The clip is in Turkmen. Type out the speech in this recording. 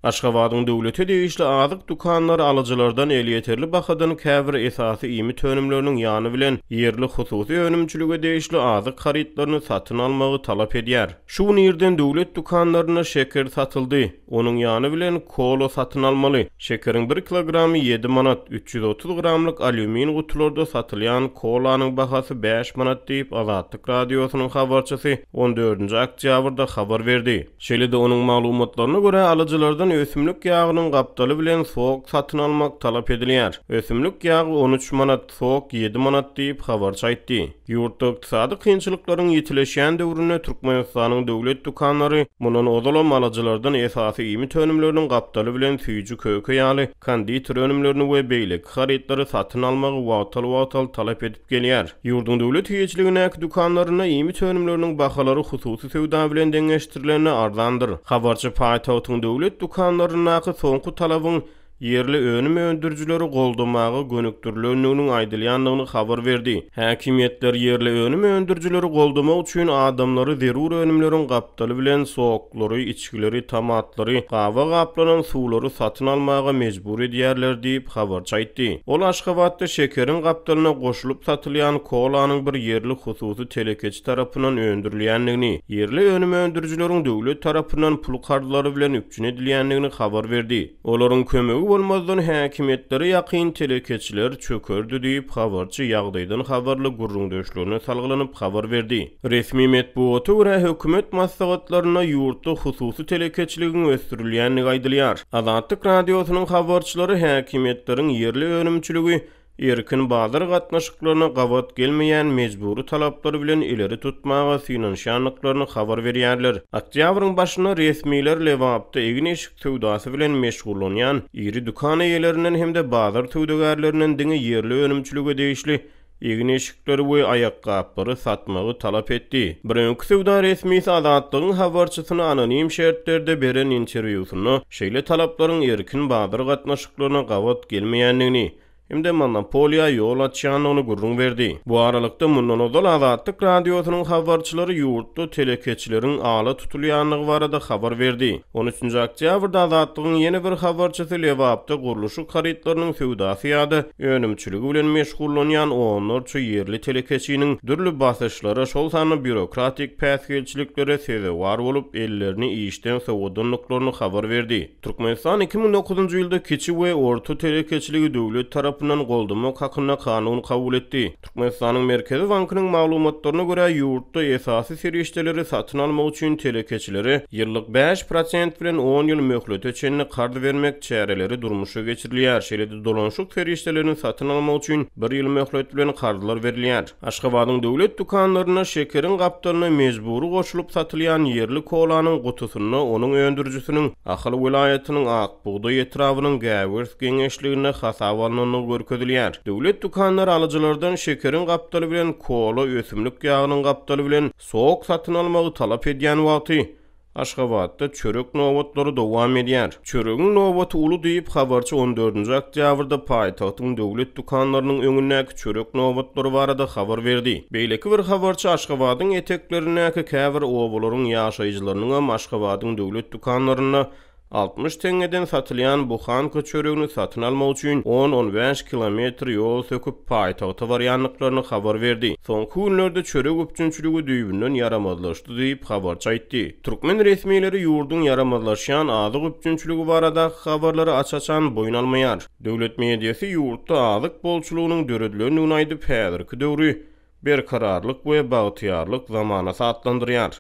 Aşgabatyň döwleti diýişli azyk dukanlary alyjylardan elýeterli bahadan käbir esasy ými tönümleriniň ýany bilen ýerli hususy önümçülüge diýişli azyk haritlaryny satyn almagy talap edýär. Şu ýerden döwlet dukanlaryna şeker satyldy. Onuň ýany bilen kola satyn almaly. Şekeriň 1 kilogramy 7 manat, 330 gramlyk alümin gutularda satylýan kolanyň bahasy 5 manat diýip Azatlyk radiosynyň habarçysy 14-nji oktýabrda habar berdi. Şeýle-de onuň maglumatlaryna görä alyjylardan ösümlük ýagynyň gapdaly bilen soğuk satyn almak talap edilýär. Ösümlük ýagy 13 manat, soğuk 7 manat diýip habarçy aýtdy. Ýurtda ykdysady kynçylyklaryň ýetileşýän döwrüne Türkmenistanyň döwlet dukanlary munun odalam alyjylardan esasy ými tönümleriniň gapdaly bilen süýjü köke ýaly konditor önümlerini we beýlek haritlary satyn almagy wagtal talap edip gelýär. Ýurdun döwlet hiýetçiligine dukanlaryna ými tönümleriniň bahalary hususy söwda bilen deňeşdirileni arzandyr. Habarçy paýtagtyň döwlet dukanlaryna soňky talabyň yerli önüm öndürjüleri goldamagy gönükdirilendiginiň aýdylýanlygyny habar berdi. Häkimetler yerli önüm öndürjüleri goldamak üçin adamlary zerur önümleriň gapdaly bilen soğuklary, içkileri, tamatlary, gawa gaplanan suwlary satyn almaga mejbur edýärler diýip habarçy aýtdy. Ol Aşgabatda şekeriň gapdalyna goşulyp satylýan kolanyň bir yerli hususy telekeçi tarapyndan öndürilýändigini, yerli önüm öndürjüleriň döwlet tarapyndan pul kardlary bilen üpçün edilýändigini habar berdi. Olaryň kömegi bolmazdan häkimetlere ýakyn telekeçiler çökerdi diýip habarçy ýagdaýdan habarly gurrun döşlerine salgylanyp habar berdi. Resmi metbuata görä hökümet maslahatlaryna ýurtda hususy telekeçiligiň ösdürilýänligi aýdylýar. Azatlyk radiosynyň habarçylary häkimetleriň yerli önümçüligi erkin bazar gatnaşyklaryna gawat gelmeýän mejburi talaplary bilen ileri tutmaga synanşanlyklaryny habar berýärler. Oktýabryň başyna resmiler Lewapda egin eşik töwdasy bilen meşgullanýan iri dukan eýelerinden hemde bazar töwdegärlerinden diňe yerli önümçüligi diýişli egin eşikleri we ayakkabary satmagy talap etdi. Birinki töwda resmisi Azatlygyň habarçysyna anonim şertlerde beren interwýusyny şeýle talaplaryň erkin bazar gatnaşyklaryna gawat gelmeýändigini hem monopoliýa ýol açýanyny gurrun berdi. Bu aralykda mundan ozal Azatlyk radiosynyň habarçylary ýurtda telekeçileriň ala tutulýanlygy barada habar berdi. 13-nji oktýabrda Azatlygyň ýene bir habarçysy Lewapda guruluşy haritlarynyň söwdasy ýa-da önümçüligi bilen meşgullanýan onlarça yerli telekeçiniň dürli basyşlara şol sany bürokratik päsgelçiliklere sebäp bolup ellerini işden sowudanlyklaryny habar berdi. Türkmenistan 2009-njy ýylda kiçi we orta telekeçiligi döwlet tarapyndan goldamak hakyna kanun kabul etdi. Türkmenistanyň Merkezi Bankynyň maglumatlaryna görä ýurtda esasy serişdeleri satyn almak üçin telekeçilere ýyllyk 5% bilen 10 ýyl möhlet üçin kard bermek çäreleri durmuşa geçirilýär. Şeýle-de dolanşyk serişdelerini satyn almak üçin 1 ýyl möhlet bilen kardlar berilýär. Aşgabatyň döwlet dukanlaryna şekeriň gapdalyna mejburi goşulyp satylýan yerli kolanyň gutusyny onuň öndürjüsiniň Ahyl welaýatynyň Akbuğda etrawynyň Gäwers geňeşligine hasaba alnyny görkezilýär. Döwlet dukanlary alyjylardan şekeriň gapdaly bilen kola, ösümlük ýagynyň gapdaly bilen soğuk satyn almagy talap edýän wagty Aşgabatda çörek nowatlary dowam edýär. Çöregiň nowaty uly diýip habarçy 14-nji oktýabrda paýtagtyň döwlet dukanlarynyň öňündäki çörek nowatlary barada habar berdi. Beýleki bir habarçy Aşgabatyň eteklerindäki käbir owalaryň ýaşaýjylarynyň Aşgabatyň döwlet dukanlaryna 60 teňeden satylýan bu hanka çöregini satyn almak üçin 10-15 kilometr ýol söküp paýtagta barýanlyklaryny habar berdi. Soňky günlerde çörek öpçünçüligi düýbünden yaramazlaşdy diýip habarçy aýtdy. Türkmen resmileri ýurdun yaramazlaşýan azyk öpçünçüligi barada habarlary açaçan boyun almaýar. Döwlet mediýasy ýurtda azyk bolçulugynyň döredlendigini aýdyp häzirki döwri berkararlyk we bagtyarlyk zamana satlandyrýar.